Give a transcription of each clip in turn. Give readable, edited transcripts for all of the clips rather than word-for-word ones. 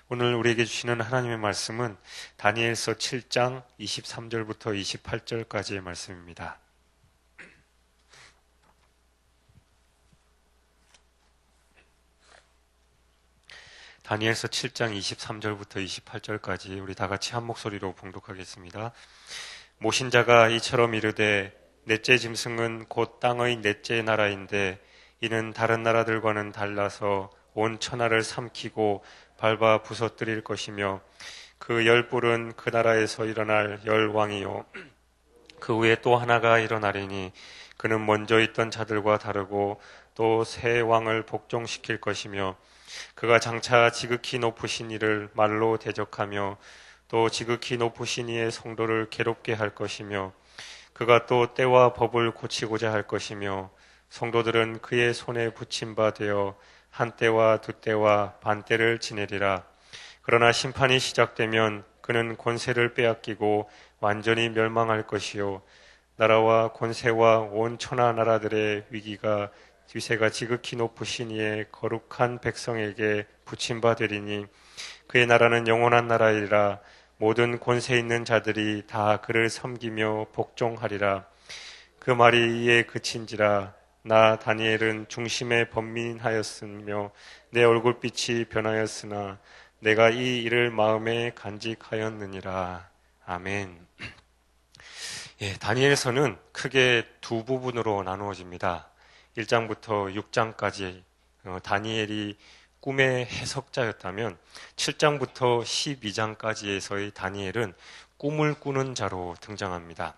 오늘 우리에게 주시는 하나님의 말씀은 다니엘서 7장 23절부터 28절까지의 말씀입니다. 다니엘서 7장 23절부터 28절까지 우리 다 같이 한 목소리로 봉독하겠습니다. 모신자가 이처럼 이르되 넷째 짐승은 곧 땅의 넷째 나라인데 이는 다른 나라들과는 달라서 온 천하를 삼키고 밟아 부서뜨릴 것이며 그 열뿔은 그 나라에서 일어날 열왕이요 그 후에 또 하나가 일어나리니 그는 먼저 있던 자들과 다르고 또 새 왕을 복종시킬 것이며 그가 장차 지극히 높으신 이를 말로 대적하며 또 지극히 높으신 이의 성도를 괴롭게 할 것이며 그가 또 때와 법을 고치고자 할 것이며 성도들은 그의 손에 붙임 바 되어 한 때와 두 때와 반 때를 지내리라. 그러나 심판이 시작되면 그는 권세를 빼앗기고 완전히 멸망할 것이요 나라와 권세와 온 천하 나라들의 위세가 지극히 높으신 이의 거룩한 백성에게 붙임 바 되리니 그의 나라는 영원한 나라이라. 모든 권세 있는 자들이 다 그를 섬기며 복종하리라. 그 말이 이에 그친지라. 나 다니엘은 중심에 번민하였으며 내 얼굴빛이 변하였으나 내가 이 일을 마음에 간직하였느니라. 아멘. 다니엘서는 크게 두 부분으로 나누어집니다. 1장부터 6장까지 다니엘이 꿈의 해석자였다면 7장부터 12장까지에서의 다니엘은 꿈을 꾸는 자로 등장합니다.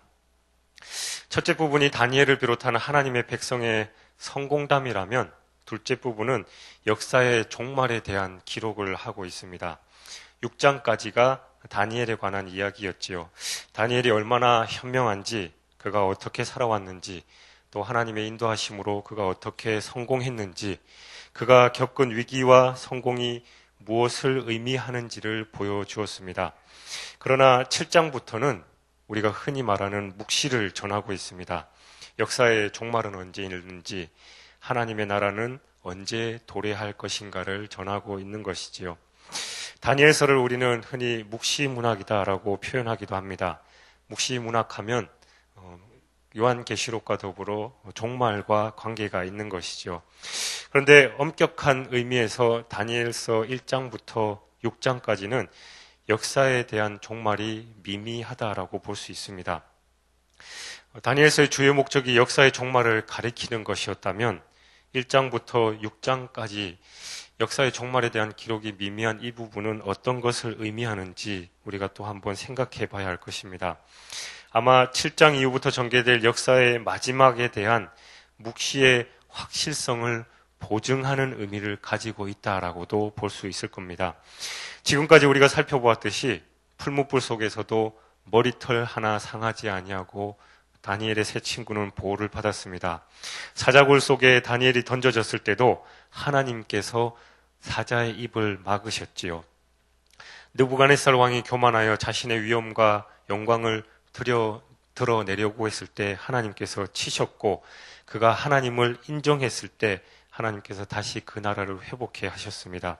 첫째 부분이 다니엘을 비롯한 하나님의 백성의 성공담이라면 둘째 부분은 역사의 종말에 대한 기록을 하고 있습니다. 6장까지가 다니엘에 관한 이야기였지요. 다니엘이 얼마나 현명한지, 그가 어떻게 살아왔는지, 또 하나님의 인도하심으로 그가 어떻게 성공했는지, 그가 겪은 위기와 성공이 무엇을 의미하는지를 보여주었습니다. 그러나 7장부터는 우리가 흔히 말하는 묵시를 전하고 있습니다. 역사의 종말은 언제 있는지, 하나님의 나라는 언제 도래할 것인가를 전하고 있는 것이지요. 다니엘서를 우리는 흔히 묵시문학이다라고 표현하기도 합니다. 묵시문학하면 요한계시록과 더불어 종말과 관계가 있는 것이죠. 그런데 엄격한 의미에서 다니엘서 1장부터 6장까지는 역사에 대한 종말이 미미하다라고 볼 수 있습니다. 다니엘서의 주요 목적이 역사의 종말을 가리키는 것이었다면 1장부터 6장까지 역사의 종말에 대한 기록이 미미한 이 부분은 어떤 것을 의미하는지 우리가 또 한번 생각해 봐야 할 것입니다. 아마 7장 이후부터 전개될 역사의 마지막에 대한 묵시의 확실성을 보증하는 의미를 가지고 있다라고도 볼 수 있을 겁니다. 지금까지 우리가 살펴보았듯이 풀무불 속에서도 머리털 하나 상하지 아니하고 다니엘의 세 친구는 보호를 받았습니다. 사자굴 속에 다니엘이 던져졌을 때도 하나님께서 사자의 입을 막으셨지요. 느부갓네살 왕이 교만하여 자신의 위엄과 영광을 드러내려고 했을 때 하나님께서 치셨고, 그가 하나님을 인정했을 때 하나님께서 다시 그 나라를 회복해 하셨습니다.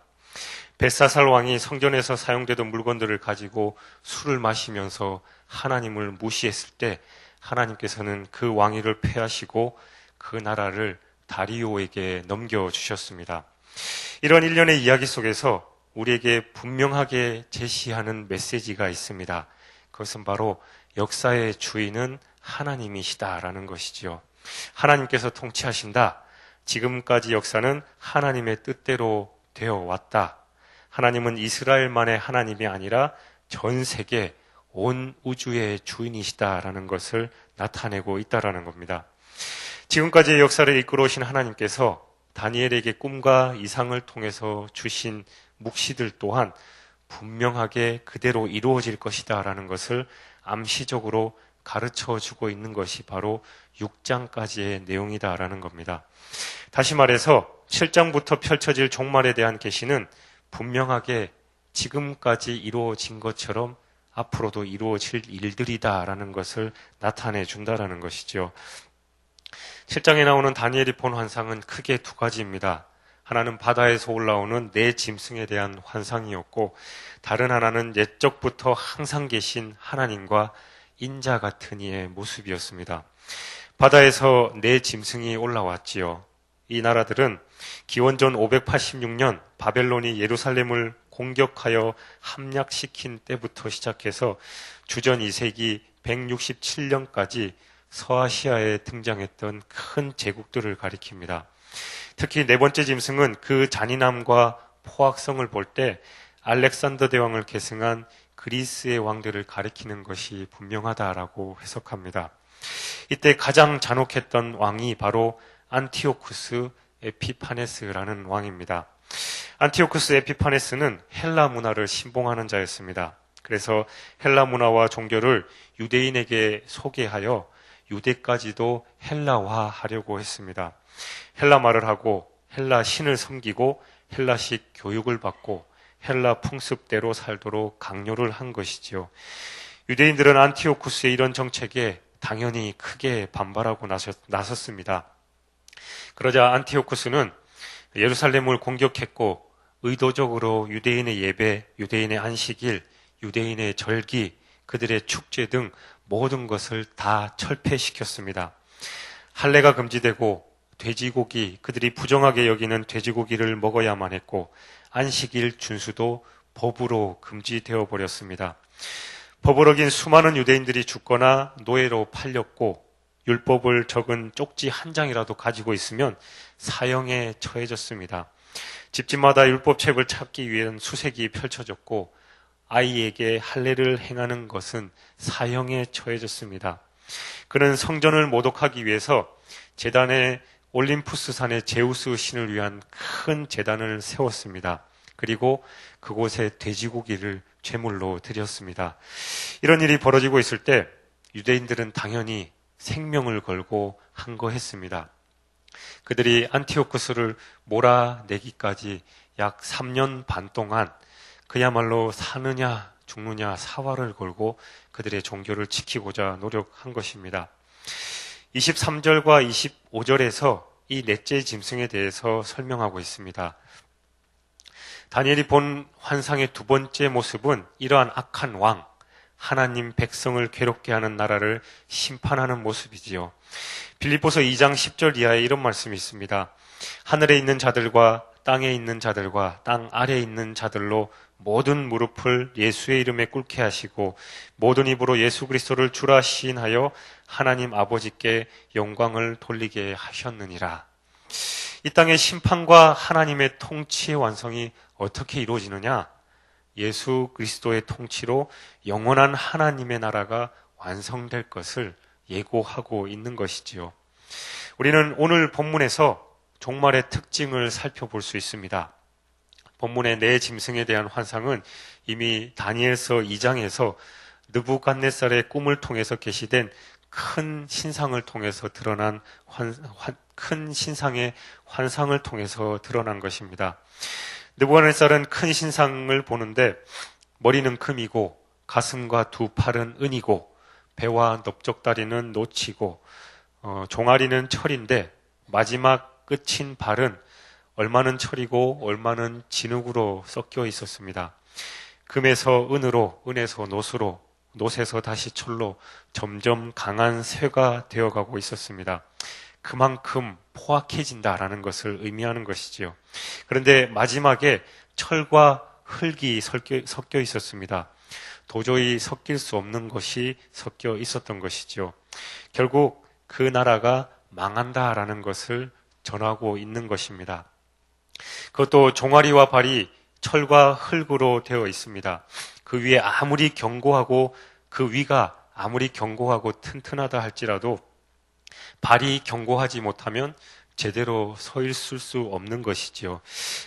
벳사살 왕이 성전에서 사용되던 물건들을 가지고 술을 마시면서 하나님을 무시했을 때 하나님께서는 그 왕위를 폐하시고 그 나라를 다리오에게 넘겨주셨습니다. 이런 일련의 이야기 속에서 우리에게 분명하게 제시하는 메시지가 있습니다. 그것은 바로 역사의 주인은 하나님이시다라는 것이지요. 하나님께서 통치하신다. 지금까지 역사는 하나님의 뜻대로 되어 왔다. 하나님은 이스라엘만의 하나님이 아니라 전 세계 온 우주의 주인이시다라는 것을 나타내고 있다라는 겁니다. 지금까지의 역사를 이끌어 오신 하나님께서 다니엘에게 꿈과 이상을 통해서 주신 묵시들 또한 분명하게 그대로 이루어질 것이다라는 것을 암시적으로 가르쳐주고 있는 것이 바로 6장까지의 내용이다라는 겁니다. 다시 말해서 7장부터 펼쳐질 종말에 대한 계시는 분명하게 지금까지 이루어진 것처럼 앞으로도 이루어질 일들이다라는 것을 나타내 준다라는 것이죠. 7장에 나오는 다니엘이 본 환상은 크게 두 가지입니다. 하나는 바다에서 올라오는 네 짐승에 대한 환상이었고, 다른 하나는 옛적부터 항상 계신 하나님과 인자 같은 이의 모습이었습니다. 바다에서 네 짐승이 올라왔지요. 이 나라들은 기원전 586년 바벨론이 예루살렘을 공격하여 함락시킨 때부터 시작해서 주전 2세기 167년까지 서아시아에 등장했던 큰 제국들을 가리킵니다. 특히 네 번째 짐승은 그 잔인함과 포악성을 볼 때 알렉산더 대왕을 계승한 그리스의 왕들을 가리키는 것이 분명하다라고 해석합니다. 이때 가장 잔혹했던 왕이 바로 안티오쿠스 에피파네스라는 왕입니다. 안티오쿠스 에피파네스는 헬라 문화를 신봉하는 자였습니다. 그래서 헬라 문화와 종교를 유대인에게 소개하여 유대까지도 헬라화하려고 했습니다. 헬라 말을 하고 헬라 신을 섬기고 헬라식 교육을 받고 헬라 풍습대로 살도록 강요를 한 것이지요. 유대인들은 안티오쿠스의 이런 정책에 당연히 크게 반발하고 나섰습니다. 그러자 안티오쿠스는 예루살렘을 공격했고 의도적으로 유대인의 예배, 유대인의 안식일, 유대인의 절기, 그들의 축제 등 모든 것을 다 철폐시켰습니다. 할례가 금지되고 돼지고기, 그들이 부정하게 여기는 돼지고기를 먹어야만 했고 안식일 준수도 법으로 금지되어 버렸습니다. 법을 어긴 수많은 유대인들이 죽거나 노예로 팔렸고 율법을 적은 쪽지 한 장이라도 가지고 있으면 사형에 처해졌습니다. 집집마다 율법책을 찾기 위한 수색이 펼쳐졌고 아이에게 할례를 행하는 것은 사형에 처해졌습니다. 그는 성전을 모독하기 위해서 제단에 올림푸스 산의 제우스 신을 위한 큰 제단을 세웠습니다. 그리고 그곳에 돼지고기를 제물로 드렸습니다. 이런 일이 벌어지고 있을 때 유대인들은 당연히 생명을 걸고 항거했습니다. 그들이 안티오쿠스를 몰아내기까지 약 3년 반 동안 그야말로 사느냐 죽느냐 사활을 걸고 그들의 종교를 지키고자 노력한 것입니다. 23절과 25절에서 이 넷째 짐승에 대해서 설명하고 있습니다. 다니엘이 본 환상의 두 번째 모습은 이러한 악한 왕, 하나님 백성을 괴롭게 하는 나라를 심판하는 모습이지요. 빌립보서 2장 10절 이하에 이런 말씀이 있습니다. 하늘에 있는 자들과 땅에 있는 자들과 땅 아래에 있는 자들로 모든 무릎을 예수의 이름에 꿇게 하시고 모든 입으로 예수 그리스도를 주라 시인하여 하나님 아버지께 영광을 돌리게 하셨느니라. 이 땅의 심판과 하나님의 통치의 완성이 어떻게 이루어지느냐? 예수 그리스도의 통치로 영원한 하나님의 나라가 완성될 것을 예고하고 있는 것이지요. 우리는 오늘 본문에서 종말의 특징을 살펴볼 수 있습니다. 본문의 네 짐승에 대한 환상은 이미 다니엘서 2장에서 느부갓네살의 꿈을 통해서 계시된 큰 신상을 통해서 드러난 큰 신상의 환상을 통해서 드러난 것입니다. 느부갓네살은 큰 신상을 보는데 머리는 금이고 가슴과 두 팔은 은이고 배와 넓적다리는 노치고 종아리는 철인데 마지막 끝인 발은 얼마는 철이고 얼마는 진흙으로 섞여 있었습니다. 금에서 은으로, 은에서 노수로, 노에서 다시 철로 점점 강한 쇠가 되어가고 있었습니다. 그만큼 포악해진다라는 것을 의미하는 것이지요. 그런데 마지막에 철과 흙이 섞여 있었습니다. 도저히 섞일 수 없는 것이 섞여 있었던 것이죠. 결국 그 나라가 망한다라는 것을 전하고 있는 것입니다. 그것도 종아리와 발이 철과 흙으로 되어 있습니다. 그 위에 아무리 견고하고 그 위가 아무리 견고하고 튼튼하다 할지라도 발이 견고하지 못하면 제대로 서 있을 수 없는 것이지요.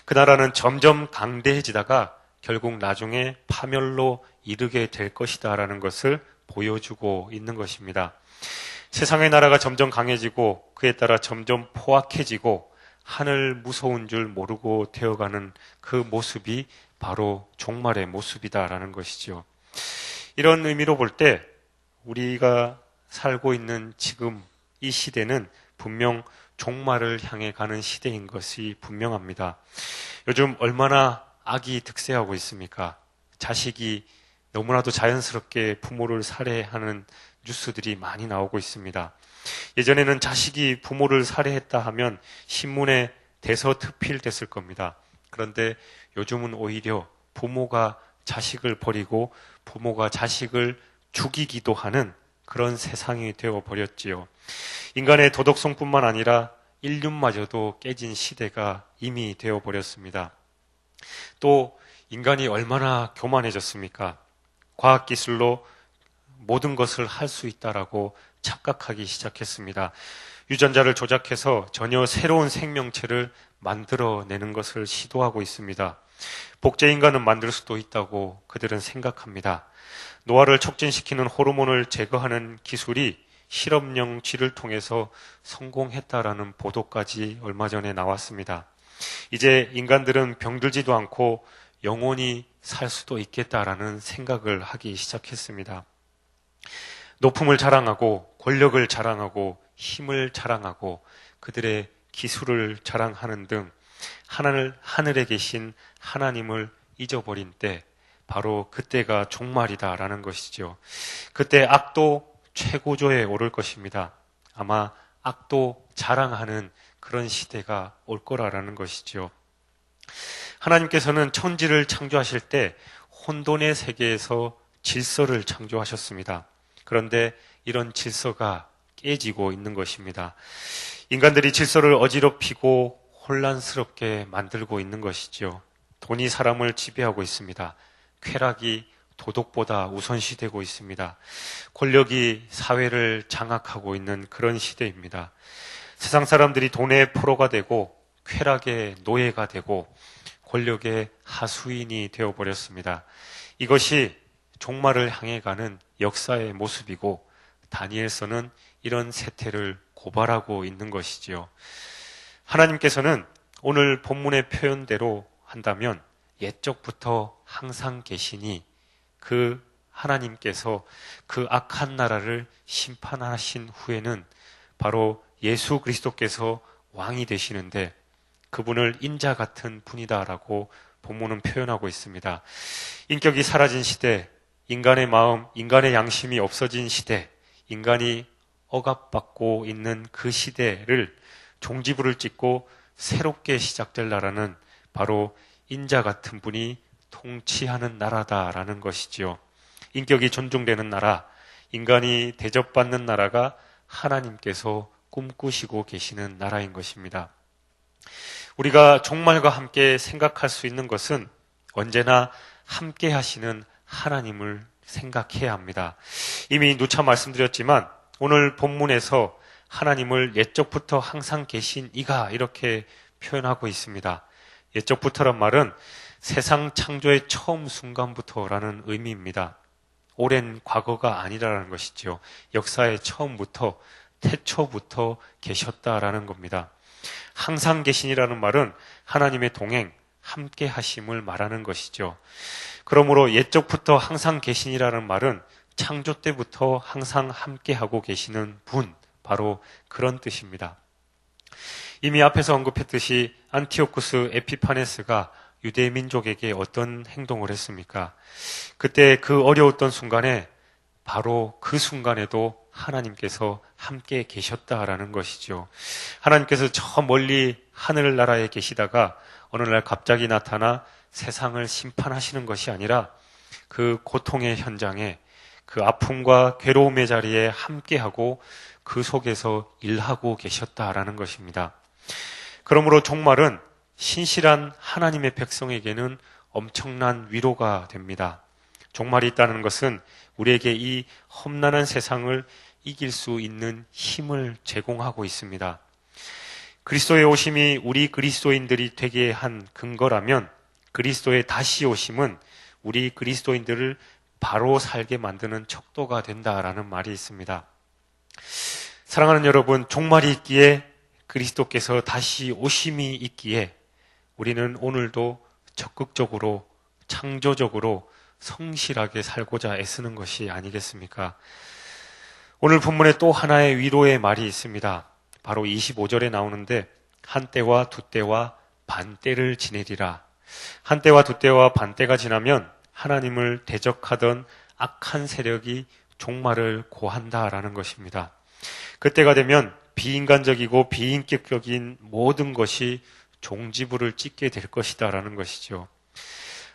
그 나라는 점점 강대해지다가 결국 나중에 파멸로 이르게 될 것이다라는 것을 보여주고 있는 것입니다. 세상의 나라가 점점 강해지고 그에 따라 점점 포악해지고 하늘 무서운 줄 모르고 되어가는 그 모습이 바로 종말의 모습이다라는 것이죠. 이런 의미로 볼 때 우리가 살고 있는 지금 이 시대는 분명 종말을 향해 가는 시대인 것이 분명합니다. 요즘 얼마나 악이 득세하고 있습니까? 자식이 너무나도 자연스럽게 부모를 살해하는 뉴스들이 많이 나오고 있습니다. 예전에는 자식이 부모를 살해했다 하면 신문에 대서특필됐을 겁니다. 그런데 요즘은 오히려 부모가 자식을 버리고 부모가 자식을 죽이기도 하는 그런 세상이 되어버렸지요. 인간의 도덕성뿐만 아니라 인륜마저도 깨진 시대가 이미 되어버렸습니다. 또 인간이 얼마나 교만해졌습니까? 과학기술로 모든 것을 할 수 있다라고 착각하기 시작했습니다. 유전자를 조작해서 전혀 새로운 생명체를 만들어내는 것을 시도하고 있습니다. 복제인간은 만들 수도 있다고 그들은 생각합니다. 노화를 촉진시키는 호르몬을 제거하는 기술이 실험용 쥐를 통해서 성공했다라는 보도까지 얼마 전에 나왔습니다. 이제 인간들은 병들지도 않고 영원히 살 수도 있겠다라는 생각을 하기 시작했습니다. 높음을 자랑하고 권력을 자랑하고 힘을 자랑하고 그들의 기술을 자랑하는 등 하늘에 계신 하나님을 잊어버린 때 바로 그때가 종말이다라는 것이죠. 그때 악도 최고조에 오를 것입니다. 아마 악도 자랑하는 그런 시대가 올 거라는 것이죠. 하나님께서는 천지를 창조하실 때 혼돈의 세계에서 질서를 창조하셨습니다. 그런데 이런 질서가 깨지고 있는 것입니다. 인간들이 질서를 어지럽히고 혼란스럽게 만들고 있는 것이죠. 돈이 사람을 지배하고 있습니다. 쾌락이 도덕보다 우선시되고 있습니다. 권력이 사회를 장악하고 있는 그런 시대입니다. 세상 사람들이 돈의 포로가 되고 쾌락의 노예가 되고 권력의 하수인이 되어버렸습니다. 이것이 종말을 향해 가는 역사의 모습이고 다니엘서는 이런 세태를 고발하고 있는 것이지요. 하나님께서는 오늘 본문의 표현대로 한다면 옛적부터 항상 계시니 그 하나님께서 그 악한 나라를 심판하신 후에는 바로 예수 그리스도께서 왕이 되시는데 그분을 인자 같은 분이다라고 본문은 표현하고 있습니다. 인격이 사라진 시대, 인간의 마음, 인간의 양심이 없어진 시대, 인간이 억압받고 있는 그 시대를 종지부를 찍고 새롭게 시작될 나라는 바로 인자 같은 분이 통치하는 나라다라는 것이지요. 인격이 존중되는 나라, 인간이 대접받는 나라가 하나님께서 꿈꾸시고 계시는 나라인 것입니다. 우리가 종말과 함께 생각할 수 있는 것은 언제나 함께 하시는 하나님을 생각해야 합니다. 이미 누차 말씀드렸지만 오늘 본문에서 하나님을 옛적부터 항상 계신 이가 이렇게 표현하고 있습니다. 옛적부터란 말은 세상 창조의 처음 순간부터라는 의미입니다. 오랜 과거가 아니라는 것이죠. 역사의 처음부터 태초부터 계셨다라는 겁니다. 항상 계신이라는 말은 하나님의 동행, 함께 하심을 말하는 것이죠. 그러므로 옛적부터 항상 계신이라는 말은 창조 때부터 항상 함께 하고 계시는 분, 바로 그런 뜻입니다. 이미 앞에서 언급했듯이 안티오쿠스 에피파네스가 유대 민족에게 어떤 행동을 했습니까? 그때 그 어려웠던 순간에 바로 그 순간에도 하나님께서 함께 계셨다라는 것이죠. 하나님께서 저 멀리 하늘나라에 계시다가 어느 날 갑자기 나타나 세상을 심판하시는 것이 아니라 그 고통의 현장에 그 아픔과 괴로움의 자리에 함께하고 그 속에서 일하고 계셨다라는 것입니다. 그러므로 종말은 신실한 하나님의 백성에게는 엄청난 위로가 됩니다. 종말이 있다는 것은 우리에게 이 험난한 세상을 이길 수 있는 힘을 제공하고 있습니다. 그리스도의 오심이 우리 그리스도인들이 되게 한 근거라면 그리스도의 다시 오심은 우리 그리스도인들을 바로 살게 만드는 척도가 된다라는 말이 있습니다. 사랑하는 여러분, 종말이 있기에 그리스도께서 다시 오심이 있기에 우리는 오늘도 적극적으로 창조적으로 성실하게 살고자 애쓰는 것이 아니겠습니까? 오늘 본문에 또 하나의 위로의 말이 있습니다. 바로 25절에 나오는데 한때와 두때와 반때를 지내리라. 한때와 두때와 반때가 지나면 하나님을 대적하던 악한 세력이 종말을 고한다라는 것입니다. 그때가 되면 비인간적이고 비인격적인 모든 것이 종지부를 찍게 될 것이다라는 것이죠.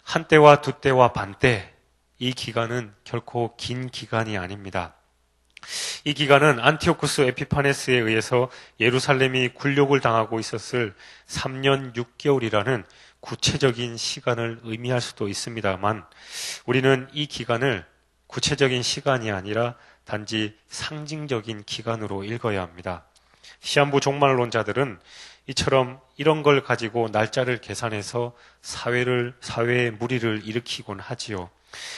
한때와 두때와 반때, 이 기간은 결코 긴 기간이 아닙니다. 이 기간은 안티오쿠스 에피파네스에 의해서 예루살렘이 굴욕을 당하고 있었을 3년 6개월이라는 구체적인 시간을 의미할 수도 있습니다만, 우리는 이 기간을 구체적인 시간이 아니라 단지 상징적인 기간으로 읽어야 합니다. 시한부 종말론자들은 이처럼 이런 걸 가지고 날짜를 계산해서 사회에 무리를 일으키곤 하지요.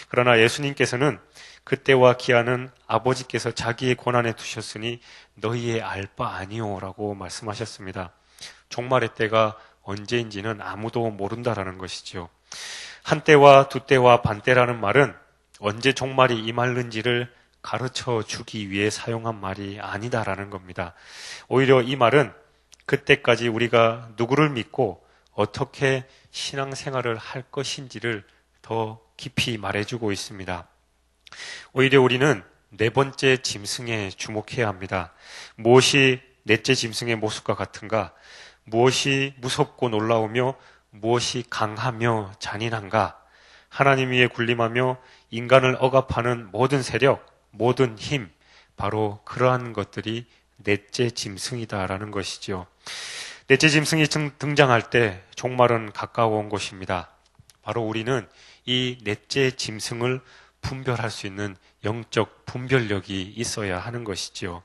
그러나 예수님께서는 그때와 기한은 아버지께서 자기의 권한에 두셨으니 너희의 알 바 아니오라고 말씀하셨습니다. 종말의 때가 언제인지는 아무도 모른다라는 것이죠. 한때와 두때와 반때라는 말은 언제 종말이 임하는지를 가르쳐 주기 위해 사용한 말이 아니다라는 겁니다. 오히려 이 말은 그때까지 우리가 누구를 믿고 어떻게 신앙생활을 할 것인지를 더 깊이 말해주고 있습니다. 오히려 우리는 네 번째 짐승에 주목해야 합니다. 무엇이 넷째 짐승의 모습과 같은가? 무엇이 무섭고 놀라우며 무엇이 강하며 잔인한가? 하나님 위에 군림하며 인간을 억압하는 모든 세력, 모든 힘, 바로 그러한 것들이 넷째 짐승이다라는 것이죠. 넷째 짐승이 등장할 때 종말은 가까워 온 것입니다. 바로 우리는 이 넷째 짐승을 분별할 수 있는 영적 분별력이 있어야 하는 것이지요.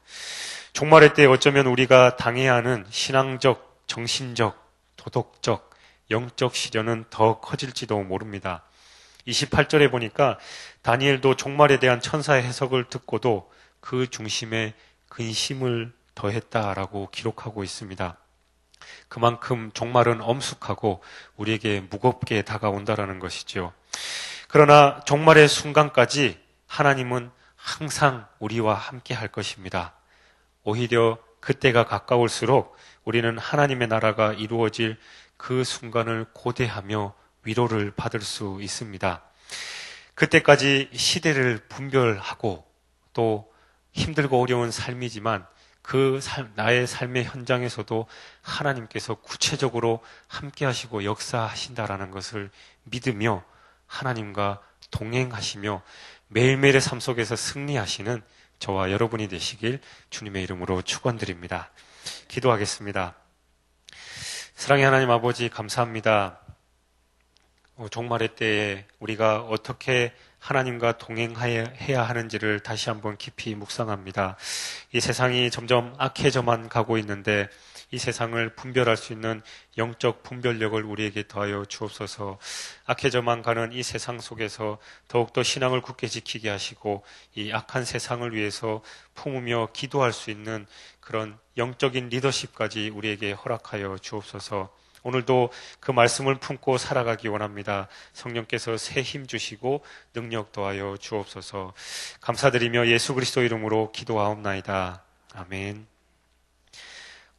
종말의 때 어쩌면 우리가 당해야 하는 신앙적, 정신적, 도덕적, 영적 시련은 더 커질지도 모릅니다. 28절에 보니까 다니엘도 종말에 대한 천사의 해석을 듣고도 그 중심에 근심을 더했다라고 기록하고 있습니다. 그만큼 종말은 엄숙하고 우리에게 무겁게 다가온다라는 것이죠. 그러나 종말의 순간까지 하나님은 항상 우리와 함께 할 것입니다. 오히려 그때가 가까울수록 우리는 하나님의 나라가 이루어질 그 순간을 고대하며 위로를 받을 수 있습니다. 그때까지 시대를 분별하고 또 힘들고 어려운 삶이지만 나의 삶의 현장에서도 하나님께서 구체적으로 함께 하시고 역사하신다라는 것을 믿으며 하나님과 동행하시며 매일매일의 삶 속에서 승리하시는 저와 여러분이 되시길 주님의 이름으로 축원드립니다. 기도하겠습니다. 사랑의 하나님 아버지, 감사합니다. 종말의 때에 우리가 어떻게 하나님과 동행해야 하는지를 다시 한번 깊이 묵상합니다. 이 세상이 점점 악해져만 가고 있는데 이 세상을 분별할 수 있는 영적 분별력을 우리에게 더하여 주옵소서. 악해져만 가는 이 세상 속에서 더욱더 신앙을 굳게 지키게 하시고 이 악한 세상을 위해서 품으며 기도할 수 있는 그런 영적인 리더십까지 우리에게 허락하여 주옵소서. 오늘도 그 말씀을 품고 살아가기 원합니다. 성령께서 새 힘 주시고 능력 더하여 주옵소서. 감사드리며 예수 그리스도 이름으로 기도하옵나이다. 아멘.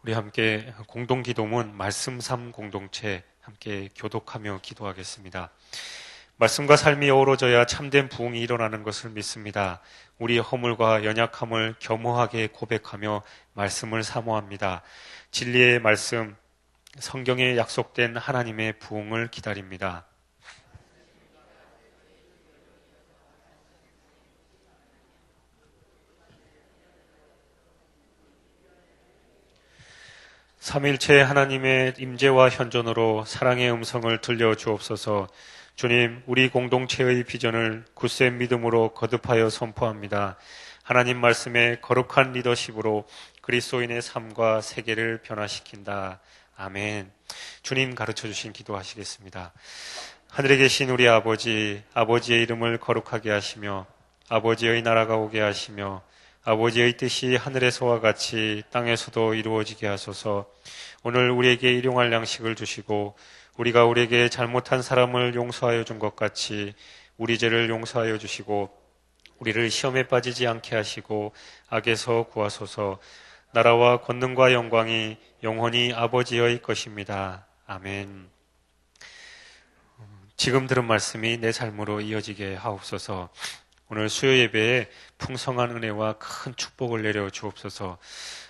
우리 함께 공동기도문 말씀 삶 공동체 함께 교독하며 기도하겠습니다. 말씀과 삶이 어우러져야 참된 부흥이 일어나는 것을 믿습니다. 우리의 허물과 연약함을 겸허하게 고백하며 말씀을 사모합니다. 진리의 말씀, 성경에 약속된 하나님의 부흥을 기다립니다. 삼일체 하나님의 임재와 현존으로 사랑의 음성을 들려주옵소서. 주님, 우리 공동체의 비전을 굳센 믿음으로 거듭하여 선포합니다. 하나님 말씀의 거룩한 리더십으로 그리스도인의 삶과 세계를 변화시킨다. 아멘. 주님 가르쳐 주신 기도하시겠습니다. 하늘에 계신 우리 아버지, 아버지의 이름을 거룩하게 하시며 아버지의 나라가 오게 하시며 아버지의 뜻이 하늘에서와 같이 땅에서도 이루어지게 하소서. 오늘 우리에게 일용할 양식을 주시고 우리가 우리에게 잘못한 사람을 용서하여 준 것 같이 우리 죄를 용서하여 주시고 우리를 시험에 빠지지 않게 하시고 악에서 구하소서. 나라와 권능과 영광이 영원히 아버지의 것입니다. 아멘. 지금 들은 말씀이 내 삶으로 이어지게 하옵소서. 오늘 수요 예배에 풍성한 은혜와 큰 축복을 내려 주옵소서.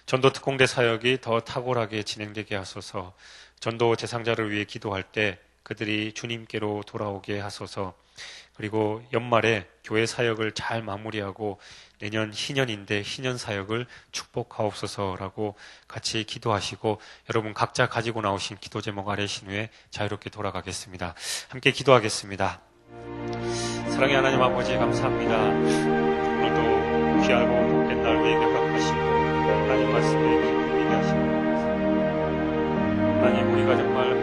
전도 특공대 사역이 더 탁월하게 진행되게 하소서. 전도 대상자를 위해 기도할 때 그들이 주님께로 돌아오게 하소서. 그리고 연말에 교회 사역을 잘 마무리하고 내년 희년인데 희년 사역을 축복하옵소서라고 같이 기도하시고 여러분 각자 가지고 나오신 기도 제목 아래신 후에 자유롭게 돌아가겠습니다. 함께 기도하겠습니다. 사랑의 하나님 아버지 감사합니다. 오늘도 귀하고 복된 날 우리에게 허락하시고 하나님 말씀에 기쁨이게 하시고 하나님 우리가 정말